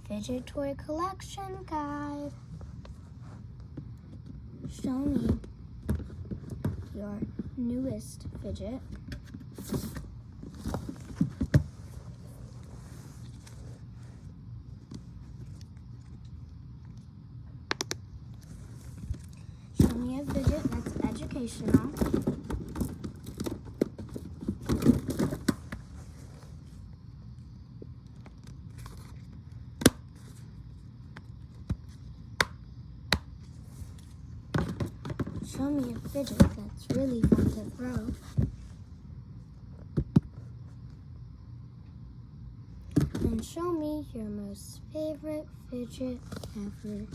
Fidget toy collection guide. Show me your newest fidget. Show me a fidget that's educational. Show me a fidget that's really fun to throw. And show me your most favorite fidget ever.